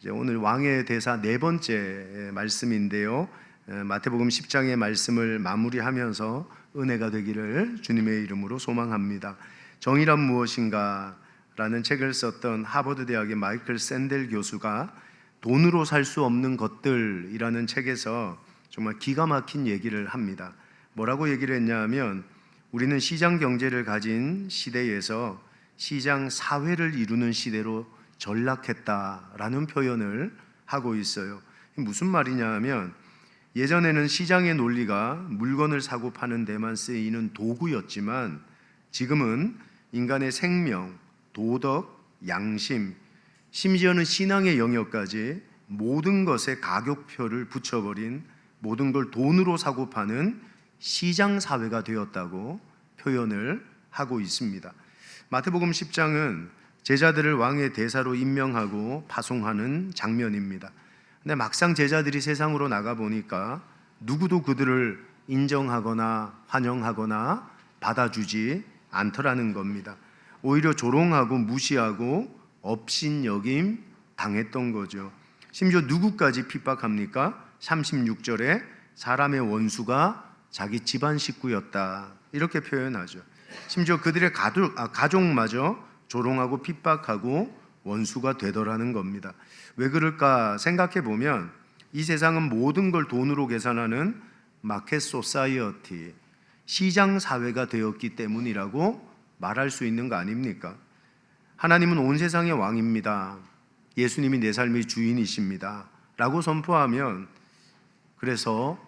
이제 오늘 왕의 대사 네 번째 말씀인데요. 마태복음 10장의 말씀을 마무리하면서 은혜가 되기를 주님의 이름으로 소망합니다. 정의란 무엇인가? 라는 책을 썼던 하버드 대학의 마이클 샌델 교수가 돈으로 살 수 없는 것들이라는 책에서 정말 기가 막힌 얘기를 합니다. 뭐라고 얘기를 했냐면, 우리는 시장 경제를 가진 시대에서 시장 사회를 이루는 시대로 전락했다라는 표현을 하고 있어요. 무슨 말이냐 하면, 예전에는 시장의 논리가 물건을 사고 파는 데만 쓰이는 도구였지만 지금은 인간의 생명, 도덕, 양심, 심지어는 신앙의 영역까지 모든 것에 가격표를 붙여버린, 모든 걸 돈으로 사고 파는 시장 사회가 되었다고 표현을 하고 있습니다. 마태복음 10장은 제자들을 왕의 대사로 임명하고 파송하는 장면입니다. 근데 막상 제자들이 세상으로 나가보니까 누구도 그들을 인정하거나 환영하거나 받아주지 않더라는 겁니다. 오히려 조롱하고 무시하고 업신여김 당했던 거죠. 심지어 누구까지 핍박합니까? 36절에 사람의 원수가 자기 집안 식구였다, 이렇게 표현하죠. 심지어 그들의 가족마저 조롱하고 핍박하고 원수가 되더라는 겁니다. 왜 그럴까 생각해 보면, 이 세상은 모든 걸 돈으로 계산하는 마켓 소사이어티, 시장 사회가 되었기 때문이라고 말할 수 있는 거 아닙니까? 하나님은 온 세상의 왕입니다, 예수님이 내 삶의 주인이십니다 라고 선포하면, 그래서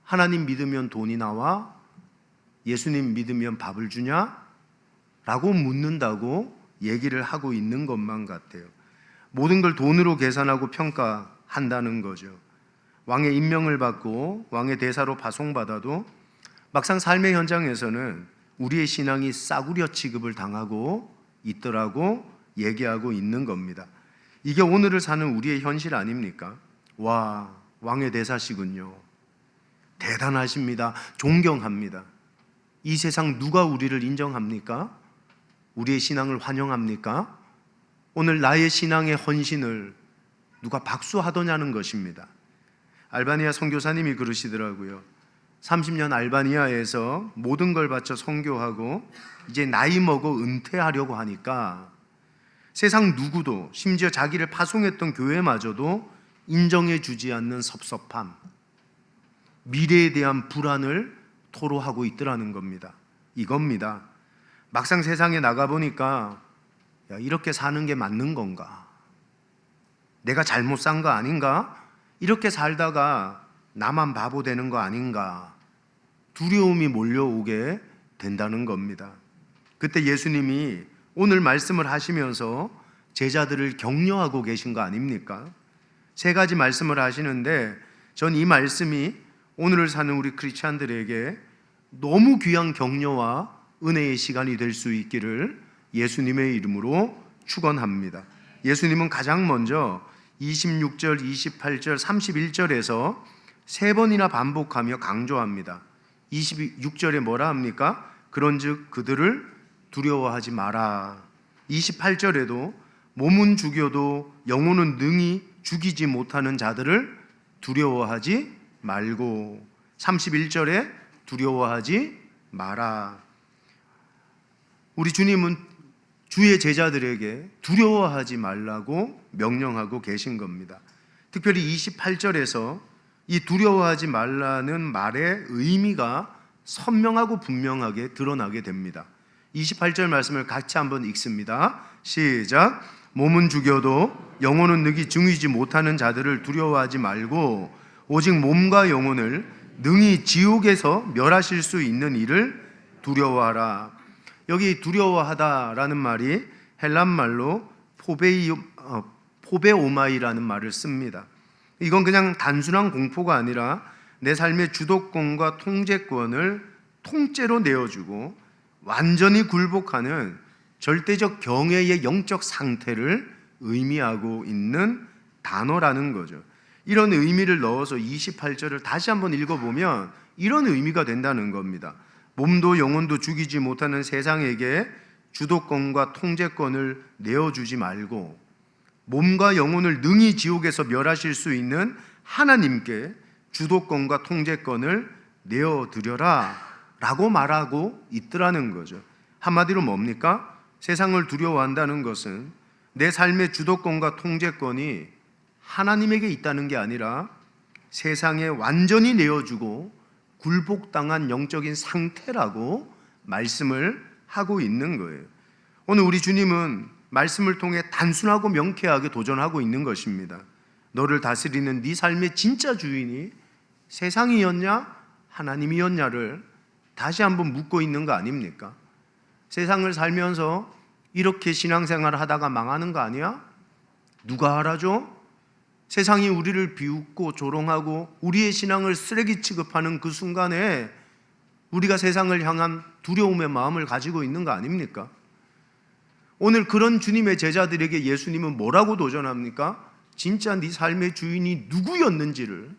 하나님 믿으면 돈이 나와? 예수님 믿으면 밥을 주냐? 라고 묻는다고 얘기를 하고 있는 것만 같아요. 모든 걸 돈으로 계산하고 평가한다는 거죠. 왕의 임명을 받고 왕의 대사로 파송받아도 막상 삶의 현장에서는 우리의 신앙이 싸구려 취급을 당하고 있더라고 얘기하고 있는 겁니다. 이게 오늘을 사는 우리의 현실 아닙니까? 와, 왕의 대사시군요. 대단하십니다. 존경합니다. 이 세상 누가 우리를 인정합니까? 우리의 신앙을 환영합니까? 오늘 나의 신앙의 헌신을 누가 박수하더냐는 것입니다. 알바니아 선교사님이 그러시더라고요. 30년 알바니아에서 모든 걸 바쳐 선교하고 이제 나이 먹어 은퇴하려고 하니까 세상 누구도, 심지어 자기를 파송했던 교회마저도 인정해 주지 않는 섭섭함, 미래에 대한 불안을 토로하고 있더라는 겁니다. 이겁니다. 막상 세상에 나가보니까, 야, 이렇게 사는 게 맞는 건가? 내가 잘못 산 거 아닌가? 이렇게 살다가 나만 바보 되는 거 아닌가? 두려움이 몰려오게 된다는 겁니다. 그때 예수님이 오늘 말씀을 하시면서 제자들을 격려하고 계신 거 아닙니까? 세 가지 말씀을 하시는데, 전 이 말씀이 오늘을 사는 우리 크리스찬들에게 너무 귀한 격려와 은혜의 시간이 될 수 있기를 예수님의 이름으로 축원합니다. 예수님은 가장 먼저 26절, 28절, 31절에서 세 번이나 반복하며 강조합니다. 26절에 뭐라 합니까? 그런즉 그들을 두려워하지 마라. 28절에도 몸은 죽여도 영혼은 능히 죽이지 못하는 자들을 두려워하지 말고, 31절에 두려워하지 마라. 우리 주님은 주의 제자들에게 두려워하지 말라고 명령하고 계신 겁니다. 특별히 28절에서 이 두려워하지 말라는 말의 의미가 선명하고 분명하게 드러나게 됩니다. 28절 말씀을 같이 한번 읽습니다. 시작. 몸은 죽여도 영혼은 능히 죽이지 못하는 자들을 두려워하지 말고 오직 몸과 영혼을 능히 지옥에서 멸하실 수 있는 이를 두려워하라. 여기 두려워하다라는 말이 헬란 말로 포베오마이라는 말을 씁니다. 이건 그냥 단순한 공포가 아니라 내 삶의 주도권과 통제권을 통째로 내어주고 완전히 굴복하는 절대적 경외의 영적 상태를 의미하고 있는 단어라는 거죠. 이런 의미를 넣어서 28절을 다시 한번 읽어보면 이런 의미가 된다는 겁니다. 몸도 영혼도 죽이지 못하는 세상에게 주도권과 통제권을 내어주지 말고 몸과 영혼을 능히 지옥에서 멸하실 수 있는 하나님께 주도권과 통제권을 내어드려라 라고 말하고 있더라는 거죠. 한마디로 뭡니까? 세상을 두려워한다는 것은 내 삶의 주도권과 통제권이 하나님에게 있다는 게 아니라 세상에 완전히 내어주고 굴복당한 영적인 상태라고 말씀을 하고 있는 거예요. 오늘 우리 주님은 말씀을 통해 단순하고 명쾌하게 도전하고 있는 것입니다. 너를 다스리는 네 삶의 진짜 주인이 세상이었냐 하나님이었냐를 다시 한번 묻고 있는 거 아닙니까? 세상을 살면서 이렇게 신앙생활을 하다가 망하는 거 아니야? 누가 알아줘? 세상이 우리를 비웃고 조롱하고 우리의 신앙을 쓰레기 취급하는 그 순간에 우리가 세상을 향한 두려움의 마음을 가지고 있는 거 아닙니까? 오늘 그런 주님의 제자들에게 예수님은 뭐라고 도전합니까? 진짜 네 삶의 주인이 누구였는지를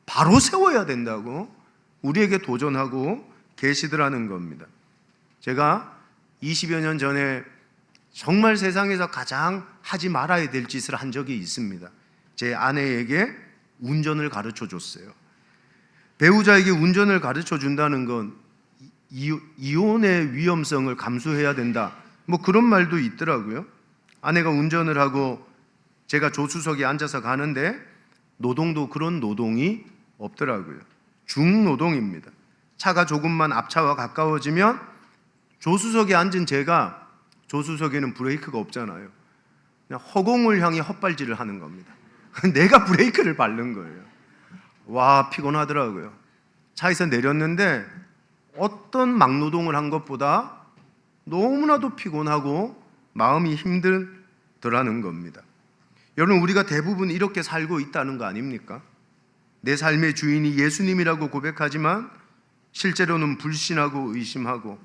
바로 세워야 된다고 우리에게 도전하고 계시더라는 겁니다. 제가 20여 년 전에 정말 세상에서 가장 하지 말아야 될 짓을 한 적이 있습니다. 제 아내에게 운전을 가르쳐 줬어요. 배우자에게 운전을 가르쳐 준다는 건 이혼의 위험성을 감수해야 된다, 뭐 그런 말도 있더라고요. 아내가 운전을 하고 제가 조수석에 앉아서 가는데 노동도 그런 노동이 없더라고요. 중노동입니다. 차가 조금만 앞차와 가까워지면 조수석에 앉은 제가, 조수석에는 브레이크가 없잖아요, 그냥 허공을 향해 헛발질을 하는 겁니다. 내가 브레이크를 밟는 거예요. 와, 피곤하더라고요. 차에서 내렸는데 어떤 막노동을 한 것보다 너무나도 피곤하고 마음이 힘들더라는 겁니다. 여러분, 우리가 대부분 이렇게 살고 있다는 거 아닙니까? 내 삶의 주인이 예수님이라고 고백하지만 실제로는 불신하고 의심하고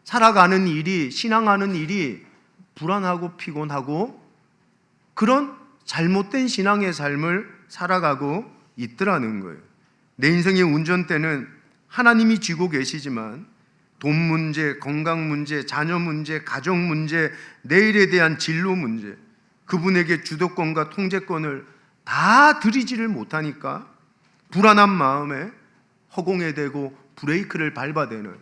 살아가는 일이, 신앙하는 일이 불안하고 피곤하고 그런 잘못된 신앙의 삶을 살아가고 있더라는 거예요. 내 인생의 운전대는 하나님이 쥐고 계시지만 돈 문제, 건강 문제, 자녀 문제, 가정 문제, 내일에 대한 진로 문제, 그분에게 주도권과 통제권을 다 드리지를 못하니까 불안한 마음에 허공에 대고 브레이크를 밟아대는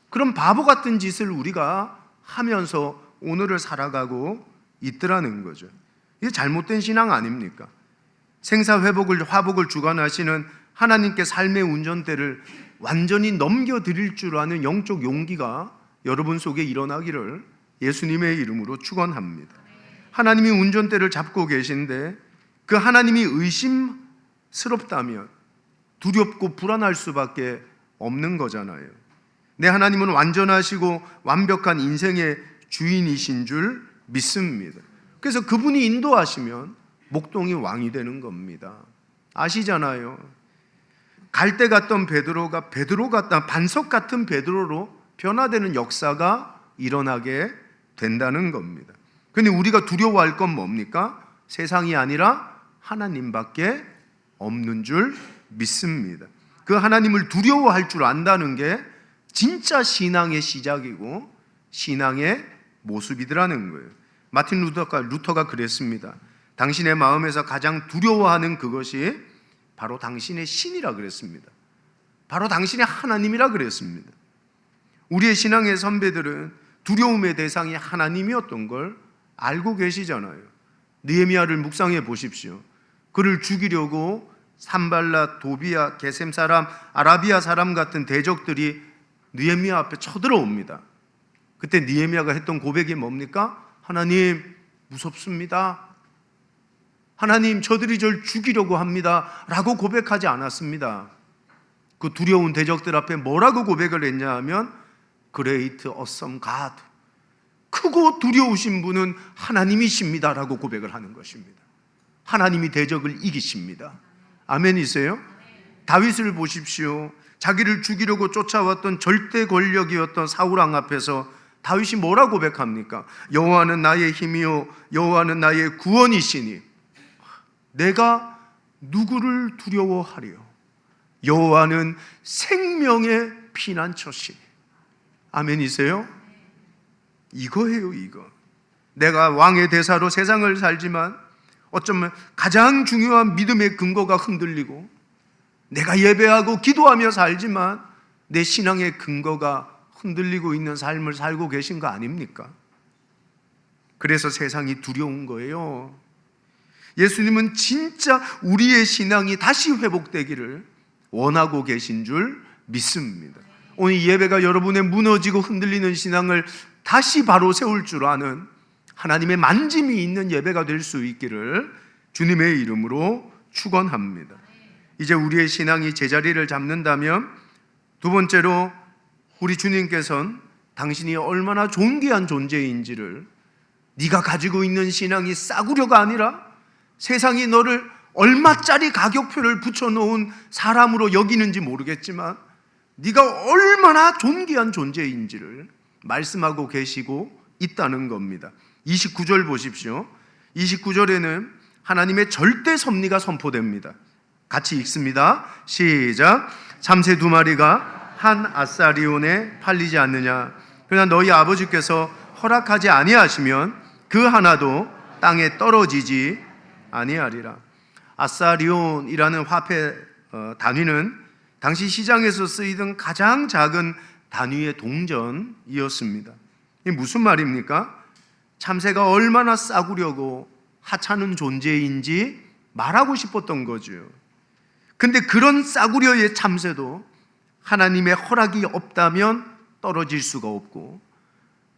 그런 바보 같은 짓을 우리가 하면서 오늘을 살아가고 있더라는 거죠. 이게 잘못된 신앙 아닙니까? 생사회복을, 화복을 주관하시는 하나님께 삶의 운전대를 완전히 넘겨드릴 줄 아는 영적 용기가 여러분 속에 일어나기를 예수님의 이름으로 축원합니다. 하나님이 운전대를 잡고 계신데 그 하나님이 의심스럽다면 두렵고 불안할 수밖에 없는 거잖아요. 내 하나님은 완전하시고 완벽한 인생의 주인이신 줄 믿습니다. 그래서 그분이 인도하시면 목동이 왕이 되는 겁니다. 아시잖아요. 갈대 같던 베드로가 반석 같은 베드로로 변화되는 역사가 일어나게 된다는 겁니다. 그런데 우리가 두려워할 건 뭡니까? 세상이 아니라 하나님밖에 없는 줄 믿습니다. 그 하나님을 두려워할 줄 안다는 게 진짜 신앙의 시작이고 신앙의 모습이더라는 거예요. 마틴 루터가 그랬습니다. 당신의 마음에서 가장 두려워하는 그것이 바로 당신의 신이라 그랬습니다. 바로 당신의 하나님이라 그랬습니다. 우리의 신앙의 선배들은 두려움의 대상이 하나님이었던 걸 알고 계시잖아요. 느헤미야를 묵상해 보십시오. 그를 죽이려고 산발랏, 도비야, 게셈 사람, 아라비아 사람 같은 대적들이 느헤미야 앞에 쳐들어옵니다. 그때 느헤미야가 했던 고백이 뭡니까? 하나님, 무섭습니다. 하나님, 저들이 절 죽이려고 합니다 라고 고백하지 않았습니다. 그 두려운 대적들 앞에 뭐라고 고백을 했냐 하면 Great awesome God, 크고 두려우신 분은 하나님이십니다 라고 고백을 하는 것입니다. 하나님이 대적을 이기십니다. 아멘이세요? 다윗을 보십시오. 자기를 죽이려고 쫓아왔던 절대 권력이었던 사울왕 앞에서 다윗이 뭐라고 고백합니까? 여호와는 나의 힘이요 여호와는 나의 구원이시니 내가 누구를 두려워하리요? 여호와는 생명의 피난처시니. 아멘이세요? 이거예요, 이거. 내가 왕의 대사로 세상을 살지만 어쩌면 가장 중요한 믿음의 근거가 흔들리고, 내가 예배하고 기도하며 살지만 내 신앙의 근거가 흔들리고 있는 삶을 살고 계신 거 아닙니까? 그래서 세상이 두려운 거예요. 예수님은 진짜 우리의 신앙이 다시 회복되기를 원하고 계신 줄 믿습니다. 오늘 예배가 여러분의 무너지고 흔들리는 신앙을 다시 바로 세울 줄 아는 하나님의 만짐이 있는 예배가 될 수 있기를 주님의 이름으로 축원합니다. 이제 우리의 신앙이 제자리를 잡는다면, 두 번째로 우리 주님께서는 당신이 얼마나 존귀한 존재인지를, 네가 가지고 있는 신앙이 싸구려가 아니라 세상이 너를 얼마짜리 가격표를 붙여놓은 사람으로 여기는지 모르겠지만 네가 얼마나 존귀한 존재인지를 말씀하고 계시고 있다는 겁니다. 29절 보십시오. 29절에는 하나님의 절대 섭리가 선포됩니다. 같이 읽습니다. 시작. 참새 두 마리가 한 아사리온에 팔리지 않느냐? 그러나 너희 아버지께서 허락하지 아니하시면 그 하나도 땅에 떨어지지 아니하리라. 아사리온이라는 화폐 단위는 당시 시장에서 쓰이던 가장 작은 단위의 동전이었습니다. 이게 무슨 말입니까? 참새가 얼마나 싸구려고 하찮은 존재인지 말하고 싶었던 거죠. 근데 그런 싸구려의 참새도 하나님의 허락이 없다면 떨어질 수가 없고,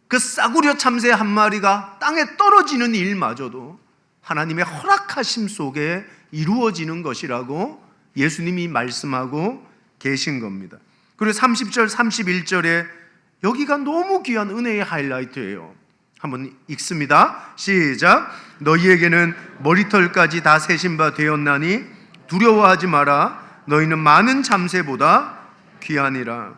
그 싸구려 참새 한 마리가 땅에 떨어지는 일마저도 하나님의 허락하심 속에 이루어지는 것이라고 예수님이 말씀하고 계신 겁니다. 그리고 30절 31절에 여기가 너무 귀한 은혜의 하이라이트예요. 한번 읽습니다. 시작. 너희에게는 머리털까지 다 세신 바 되었나니 두려워하지 마라. 너희는 많은 참새보다 귀하니라.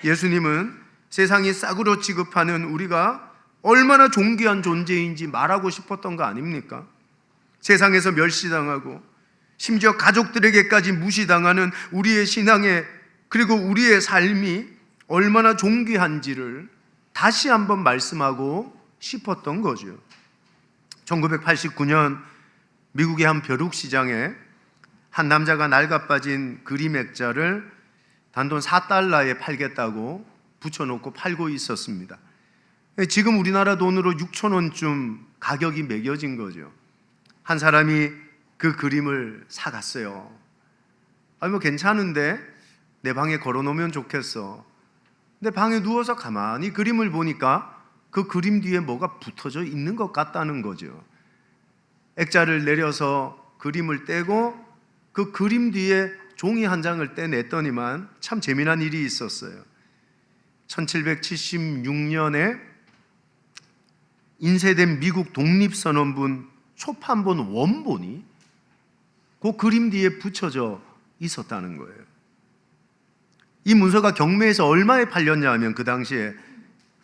예수님은 세상이 싸구려 취급하는 우리가 얼마나 존귀한 존재인지 말하고 싶었던 거 아닙니까? 세상에서 멸시당하고 심지어 가족들에게까지 무시당하는 우리의 신앙에, 그리고 우리의 삶이 얼마나 존귀한지를 다시 한번 말씀하고 싶었던 거죠. 1989년 미국의 한 벼룩시장에 한 남자가 낡아빠진 그림 액자를 단돈 4달러에 팔겠다고 붙여놓고 팔고 있었습니다. 지금 우리나라 돈으로 6,000원쯤 가격이 매겨진 거죠. 한 사람이 그 그림을 사갔어요. 뭐 괜찮은데 내 방에 걸어놓으면 좋겠어. 내 방에 누워서 가만히 그림을 보니까 그 그림 뒤에 뭐가 붙어져 있는 것 같다는 거죠. 액자를 내려서 그림을 떼고 그 그림 뒤에 종이 한 장을 떼냈더니만 참 재미난 일이 있었어요. 1776년에 인쇄된 미국 독립선언문 초판본 원본이 그 그림 뒤에 붙여져 있었다는 거예요. 이 문서가 경매에서 얼마에 팔렸냐 하면 그 당시에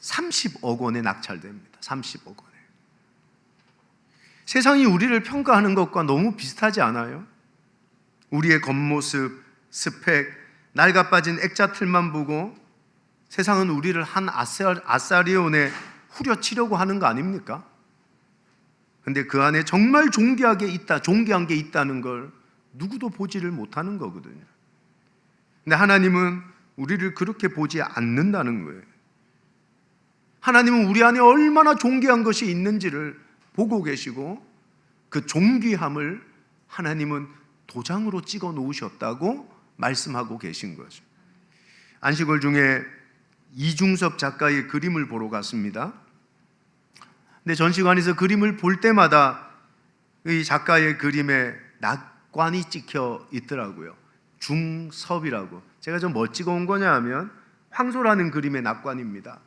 30억 원에 낙찰됩니다. 30억 원에. 세상이 우리를 평가하는 것과 너무 비슷하지 않아요? 우리의 겉모습, 스펙, 낡아빠진 액자 틀만 보고 세상은 우리를 한 아사리온에 후려치려고 하는 거 아닙니까? 근데 그 안에 정말 존귀한 게 있다는 걸 누구도 보지를 못하는 거거든요. 근데 하나님은 우리를 그렇게 보지 않는다는 거예요. 하나님은 우리 안에 얼마나 존귀한 것이 있는지를 보고 계시고, 그 존귀함을 하나님은 도장으로 찍어 놓으셨다고 말씀하고 계신 거죠. 안식월 중에 이중섭 작가의 그림을 보러 갔습니다. 근데 전시관에서 그림을 볼 때마다 이 작가의 그림에 낙관이 찍혀 있더라고요. 중섭이라고. 제가 좀 뭐 찍어온 거냐 하면 황소라는 그림의 낙관입니다.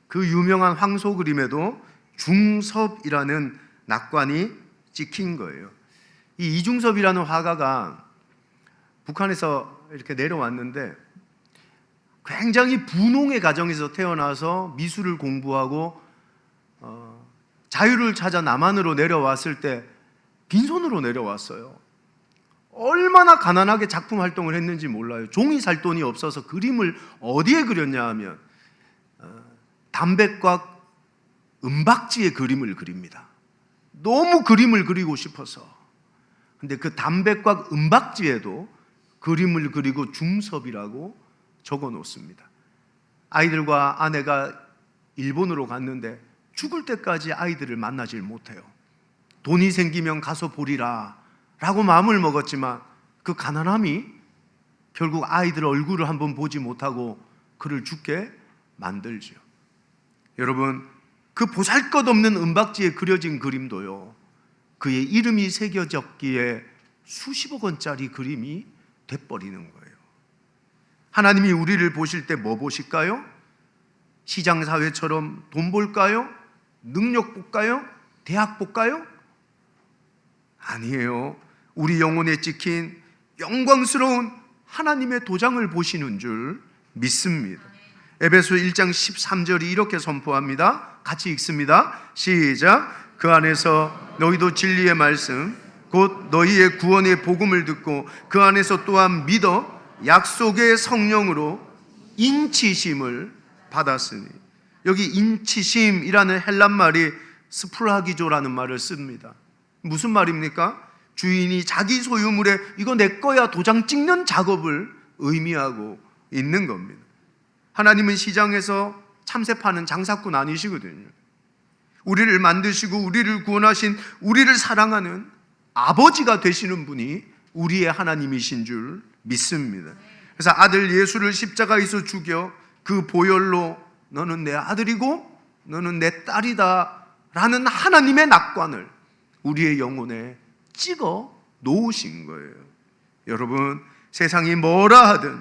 그 유명한 황소 그림에도 중섭이라는 낙관이 찍힌 거예요. 이 이중섭이라는 화가가 북한에서 이렇게 내려왔는데 굉장히 분홍의 가정에서 태어나서 미술을 공부하고 자유를 찾아 남한으로 내려왔을 때 빈손으로 내려왔어요. 얼마나 가난하게 작품 활동을 했는지 몰라요. 종이 살 돈이 없어서 그림을 어디에 그렸냐 하면 담뱃과 은박지에 그림을 그립니다. 너무 그림을 그리고 싶어서. 근데 그 담백과 은박지에도 그림을 그리고 중섭이라고 적어 놓습니다. 아이들과 아내가 일본으로 갔는데 죽을 때까지 아이들을 만나질 못해요. 돈이 생기면 가서 보리라 라고 마음을 먹었지만 그 가난함이 결국 아이들 얼굴을 한번 보지 못하고 그를 죽게 만들죠. 여러분, 그 보잘것없는 은박지에 그려진 그림도요, 그의 이름이 새겨졌기에 수십억 원짜리 그림이 돼버리는 거예요. 하나님이 우리를 보실 때 뭐 보실까요? 시장사회처럼 돈 볼까요? 능력 볼까요? 대학 볼까요? 아니에요. 우리 영혼에 찍힌 영광스러운 하나님의 도장을 보시는 줄 믿습니다. 에베소 1장 13절이 이렇게 선포합니다. 같이 읽습니다. 시작. 그 안에서 너희도 진리의 말씀 곧 너희의 구원의 복음을 듣고 그 안에서 또한 믿어 약속의 성령으로 인치심을 받았으니, 여기 인치심이라는 헬란 말이 스프라기조라는 말을 씁니다. 무슨 말입니까? 주인이 자기 소유물에 이거 내 거야 도장 찍는 작업을 의미하고 있는 겁니다. 하나님은 시장에서 참새 파는 장사꾼 아니시거든요. 우리를 만드시고 우리를 구원하신, 우리를 사랑하는 아버지가 되시는 분이 우리의 하나님이신 줄 믿습니다. 그래서 아들 예수를 십자가에서 죽여 그 보혈로 너는 내 아들이고 너는 내 딸이다 라는 하나님의 낙관을 우리의 영혼에 찍어 놓으신 거예요. 여러분, 세상이 뭐라 하든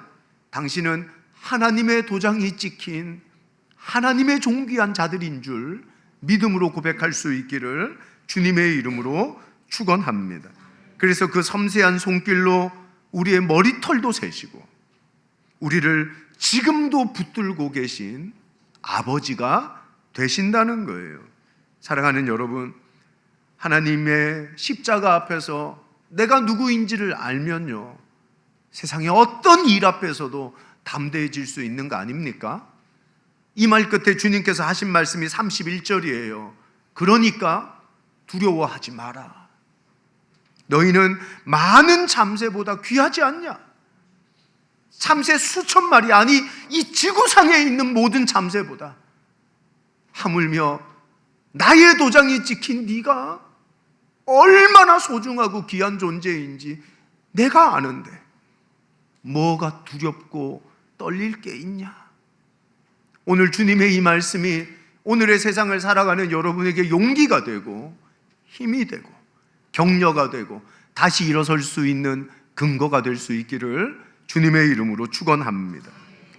당신은 하나님의 도장이 찍힌 하나님의 존귀한 자들인 줄 믿음으로 고백할 수 있기를 주님의 이름으로 축원합니다. 그래서 그 섬세한 손길로 우리의 머리털도 세시고 우리를 지금도 붙들고 계신 아버지가 되신다는 거예요. 사랑하는 여러분, 하나님의 십자가 앞에서 내가 누구인지를 알면요, 세상의 어떤 일 앞에서도 담대해질 수 있는 거 아닙니까? 이 말 끝에 주님께서 하신 말씀이 31절이에요. 그러니까 두려워하지 마라. 너희는 많은 참새보다 귀하지 않냐? 참새 수천 마리, 아니 이 지구상에 있는 모든 참새보다, 하물며 나의 도장이 찍힌 네가 얼마나 소중하고 귀한 존재인지 내가 아는데 뭐가 두렵고 떨릴 게 있냐? 오늘 주님의 이 말씀이 오늘의 세상을 살아가는 여러분에게 용기가 되고 힘이 되고 격려가 되고 다시 일어설 수 있는 근거가 될 수 있기를 주님의 이름으로 축원합니다.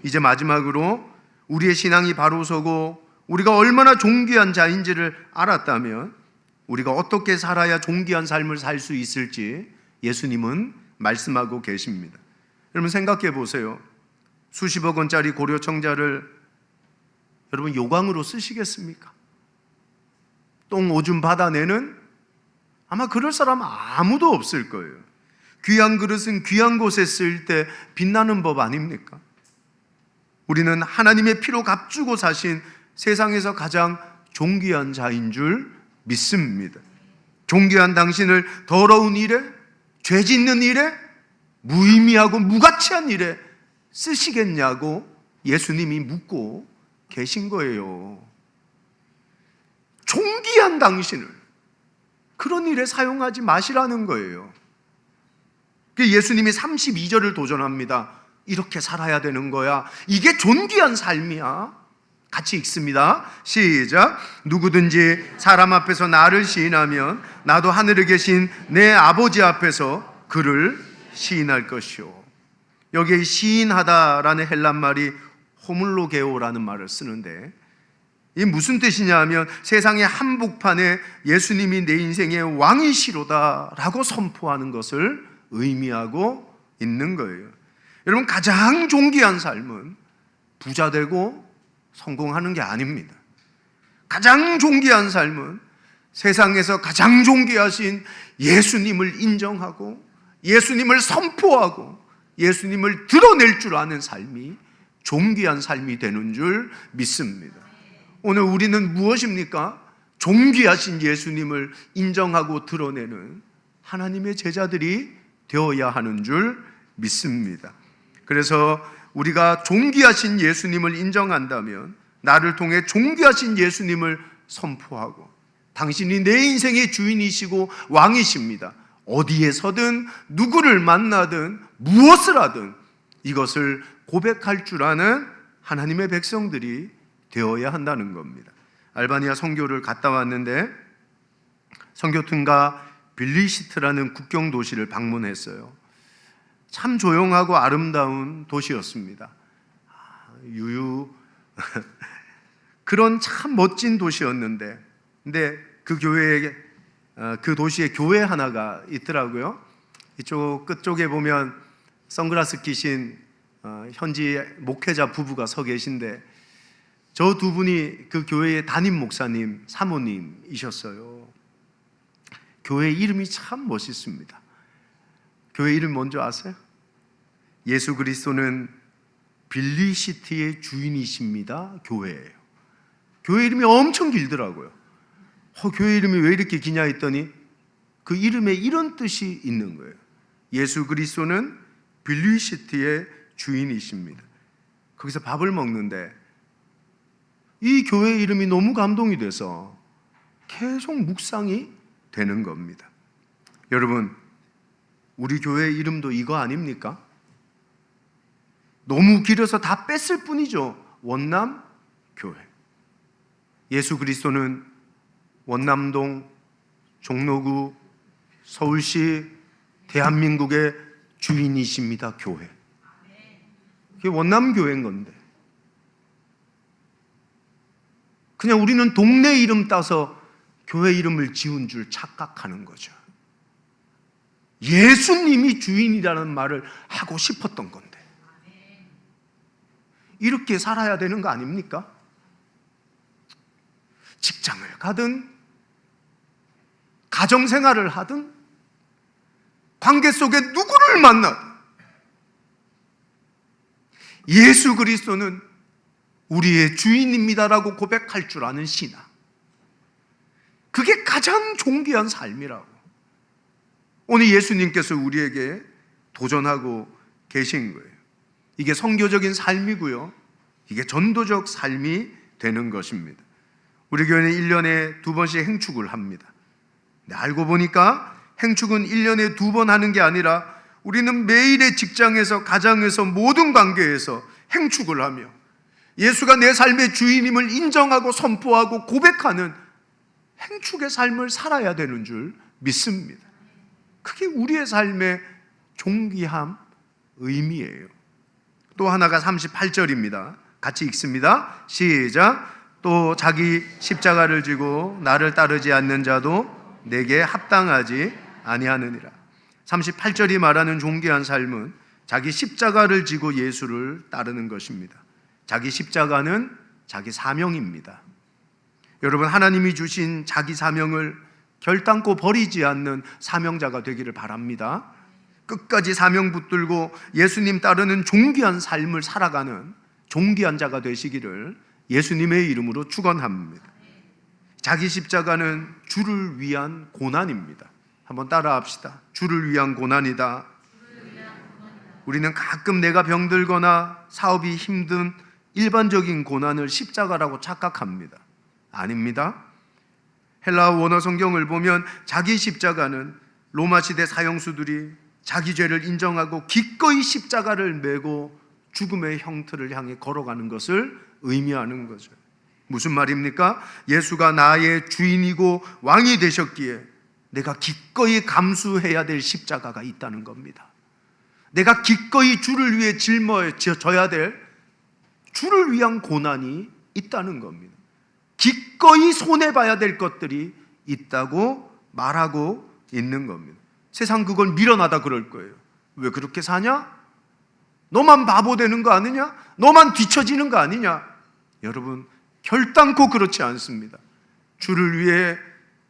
이제 마지막으로 우리의 신앙이 바로 서고 우리가 얼마나 존귀한 자인지를 알았다면 우리가 어떻게 살아야 존귀한 삶을 살 수 있을지 예수님은 말씀하고 계십니다. 여러분 생각해 보세요. 수십억 원짜리 고려청자를 여러분 요강으로 쓰시겠습니까? 똥 오줌 받아내는? 아마 그럴 사람 아무도 없을 거예요. 귀한 그릇은 귀한 곳에 쓸 때 빛나는 법 아닙니까? 우리는 하나님의 피로 값주고 사신 세상에서 가장 존귀한 자인 줄 믿습니다. 존귀한 당신을 더러운 일에, 죄 짓는 일에, 무의미하고 무가치한 일에 쓰시겠냐고 예수님이 묻고 계신 거예요. 존귀한 당신을 그런 일에 사용하지 마시라는 거예요. 예수님이 32절을 도전합니다. 이렇게 살아야 되는 거야. 이게 존귀한 삶이야. 같이 읽습니다. 시작. 누구든지 사람 앞에서 나를 시인하면 나도 하늘에 계신 내 아버지 앞에서 그를 시인할 것이요. 여기에 시인하다라는 헬란 말이 호물로게오라는 말을 쓰는데 이게 무슨 뜻이냐 하면 세상의 한복판에 예수님이 내 인생의 왕이시로다라고 선포하는 것을 의미하고 있는 거예요. 여러분, 가장 존귀한 삶은 부자 되고 성공하는 게 아닙니다. 가장 존귀한 삶은 세상에서 가장 존귀하신 예수님을 인정하고 예수님을 선포하고 예수님을 드러낼 줄 아는 삶이 존귀한 삶이 되는 줄 믿습니다. 오늘 우리는 무엇입니까? 존귀하신 예수님을 인정하고 드러내는 하나님의 제자들이 되어야 하는 줄 믿습니다. 그래서 우리가 존귀하신 예수님을 인정한다면 나를 통해 존귀하신 예수님을 선포하고, 당신이 내 인생의 주인이시고 왕이십니다. 어디에서든 누구를 만나든 무엇을 하든 이것을 고백할 줄 아는 하나님의 백성들이 되어야 한다는 겁니다. 알바니아 선교를 갔다 왔는데 선교팀과 빌리시트라는 국경 도시를 방문했어요. 참 조용하고 아름다운 도시였습니다. 그런 참 멋진 도시였는데, 근데 그 도시에 교회 하나가 있더라고요. 이쪽 끝쪽에 보면 선글라스 끼신 현지 목회자 부부가 서 계신데, 저 두 분이 그 교회의 담임 목사님, 사모님이셨어요. 교회 이름이 참 멋있습니다. 교회 이름 뭔지 아세요? 예수 그리스도는 빌리시티의 주인이십니다. 교회예요. 교회 이름이 엄청 길더라고요. 교회 이름이 왜 이렇게 기냐 했더니 그 이름에 이런 뜻이 있는 거예요. 예수 그리스도는 빌리시티의 주인이십니다. 거기서 밥을 먹는데 이 교회 이름이 너무 감동이 돼서 계속 묵상이 되는 겁니다. 여러분, 우리 교회 이름도 이거 아닙니까? 너무 길어서 다 뺐을 뿐이죠. 원남교회. 예수 그리스도는 원남동, 종로구, 서울시, 대한민국의 주인이십니다. 교회. 그게 원남교회인 건데, 그냥 우리는 동네 이름 따서 교회 이름을 지은 줄 착각하는 거죠. 예수님이 주인이라는 말을 하고 싶었던 건데, 이렇게 살아야 되는 거 아닙니까? 직장을 가든 가정생활을 하든 관계 속에 누구를 만나든 예수 그리스도는 우리의 주인입니다라고 고백할 줄 아는 신앙, 그게 가장 존귀한 삶이라고 오늘 예수님께서 우리에게 도전하고 계신 거예요. 이게 선교적인 삶이고요, 이게 전도적 삶이 되는 것입니다. 우리 교회는 1년에 2번씩 행축을 합니다. 근데 알고 보니까 행축은 1년에 2번 하는 게 아니라 우리는 매일의 직장에서, 가정에서, 모든 관계에서 행축을 하며 예수가 내 삶의 주인임을 인정하고 선포하고 고백하는 행축의 삶을 살아야 되는 줄 믿습니다. 그게 우리의 삶의 존귀함, 의미예요. 또 하나가 38절입니다. 같이 읽습니다. 시작. 또 자기 십자가를 지고 나를 따르지 않는 자도 내게 합당하지 아니하느니라. 38절이 말하는 존귀한 삶은 자기 십자가를 지고 예수를 따르는 것입니다. 자기 십자가는 자기 사명입니다. 여러분, 하나님이 주신 자기 사명을 결단코 버리지 않는 사명자가 되기를 바랍니다. 끝까지 사명 붙들고 예수님 따르는 존귀한 삶을 살아가는 존귀한 자가 되시기를 예수님의 이름으로 축원합니다. 자기 십자가는 주를 위한 고난입니다. 한번 따라 합시다. 주를 위한 고난이다. 우리는 가끔 내가 병들거나 사업이 힘든 일반적인 고난을 십자가라고 착각합니다. 아닙니다. 헬라어 원어 성경을 보면 자기 십자가는 로마 시대 사형수들이 자기 죄를 인정하고 기꺼이 십자가를 메고 죽음의 형틀을 향해 걸어가는 것을 의미하는 거죠. 무슨 말입니까? 예수가 나의 주인이고 왕이 되셨기에 내가 기꺼이 감수해야 될 십자가가 있다는 겁니다. 내가 기꺼이 주를 위해 짊어져야 될 주를 위한 고난이 있다는 겁니다. 기꺼이 손해봐야 될 것들이 있다고 말하고 있는 겁니다. 세상 그걸 밀어나다 그럴 거예요. 왜 그렇게 사냐? 너만 바보 되는 거 아니냐? 너만 뒤처지는 거 아니냐? 여러분, 결단코 그렇지 않습니다. 주를 위해,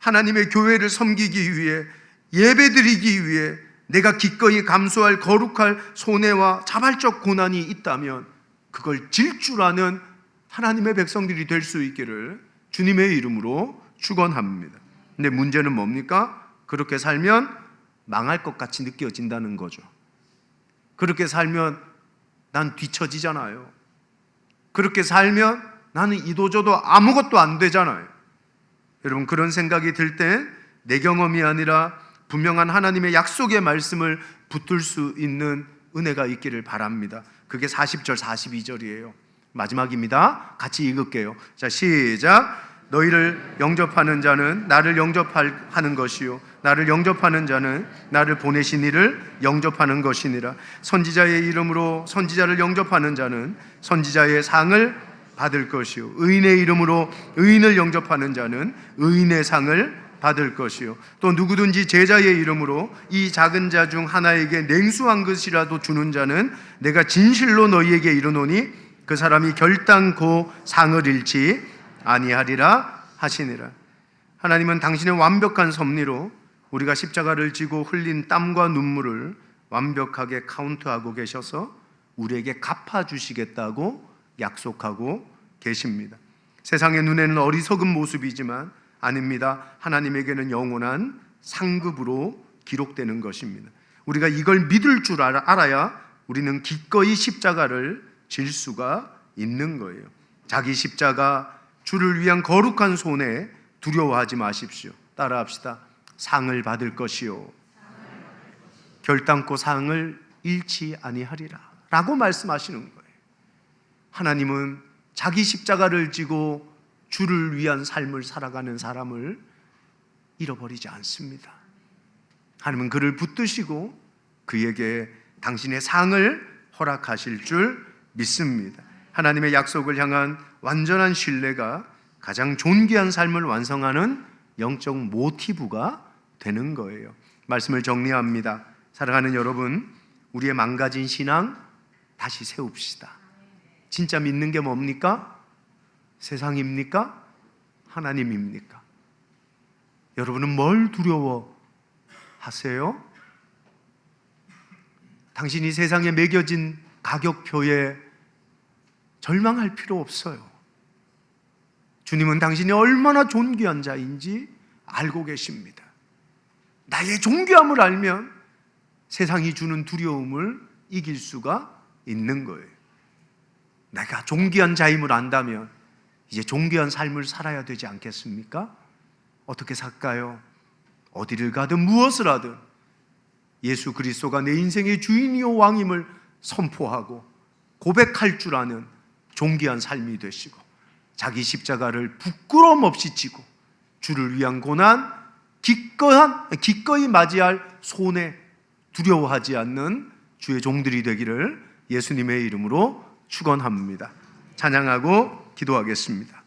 하나님의 교회를 섬기기 위해, 예배드리기 위해 내가 기꺼이 감수할 거룩할 손해와 자발적 고난이 있다면 그걸 질 줄 아는 하나님의 백성들이 될 수 있기를 주님의 이름으로 축원합니다. 근데 문제는 뭡니까? 그렇게 살면 망할 것 같이 느껴진다는 거죠. 그렇게 살면 난 뒤처지잖아요. 그렇게 살면 나는 이도저도 아무것도 안 되잖아요. 여러분, 그런 생각이 들 때 내 경험이 아니라 분명한 하나님의 약속의 말씀을 붙들 수 있는 은혜가 있기를 바랍니다. 그게 40절 42절이에요 마지막입니다. 같이 읽을게요. 자, 시작. 너희를 영접하는 자는 나를 영접하는 것이요 나를 영접하는 자는 나를 보내신 이를 영접하는 것이니라. 선지자의 이름으로 선지자를 영접하는 자는 선지자의 상을 받을 것이요 의인의 이름으로 의인을 영접하는 자는 의인의 상을 받을 것이요 또 누구든지 제자의 이름으로 이 작은 자 중 하나에게 냉수한 것이라도 주는 자는 내가 진실로 너희에게 이르노니 그 사람이 결단코 상을 잃지 아니하리라 하시니라. 하나님은 당신의 완벽한 섭리로 우리가 십자가를 지고 흘린 땀과 눈물을 완벽하게 카운트하고 계셔서 우리에게 갚아주시겠다고 약속하고 계십니다. 세상의 눈에는 어리석은 모습이지만 아닙니다. 하나님에게는 영원한 상급으로 기록되는 것입니다. 우리가 이걸 믿을 줄 알아야 우리는 기꺼이 십자가를 질 수가 있는 거예요. 자기 십자가, 주를 위한 거룩한 손에 두려워하지 마십시오. 따라합시다. 상을 받을 것이요 결단코 상을 잃지 아니하리라 라고 말씀하시는 거예요. 하나님은 자기 십자가를 지고 주를 위한 삶을 살아가는 사람을 잃어버리지 않습니다. 하나님은 그를 붙드시고 그에게 당신의 상을 허락하실 줄 믿습니다. 하나님의 약속을 향한 완전한 신뢰가 가장 존귀한 삶을 완성하는 영적 모티브가 되는 거예요. 말씀을 정리합니다. 사랑하는 여러분, 우리의 망가진 신앙 다시 세웁시다. 진짜 믿는 게 뭡니까? 세상입니까? 하나님입니까? 여러분은 뭘 두려워하세요? 당신이 세상에 매겨진 가격표에 절망할 필요 없어요. 주님은 당신이 얼마나 존귀한 자인지 알고 계십니다. 나의 존귀함을 알면 세상이 주는 두려움을 이길 수가 있는 거예요. 내가 존귀한 자임을 안다면 이제 존귀한 삶을 살아야 되지 않겠습니까? 어떻게 살까요? 어디를 가든 무엇을 하든 예수 그리스도가 내 인생의 주인이요 왕임을 선포하고 고백할 줄 아는 존귀한 삶이 되시고 자기 십자가를 부끄러움 없이 지고 주를 위한 고난 기꺼이 맞이할 손에 두려워하지 않는 주의 종들이 되기를 예수님의 이름으로 축원합니다. 찬양하고 기도하겠습니다.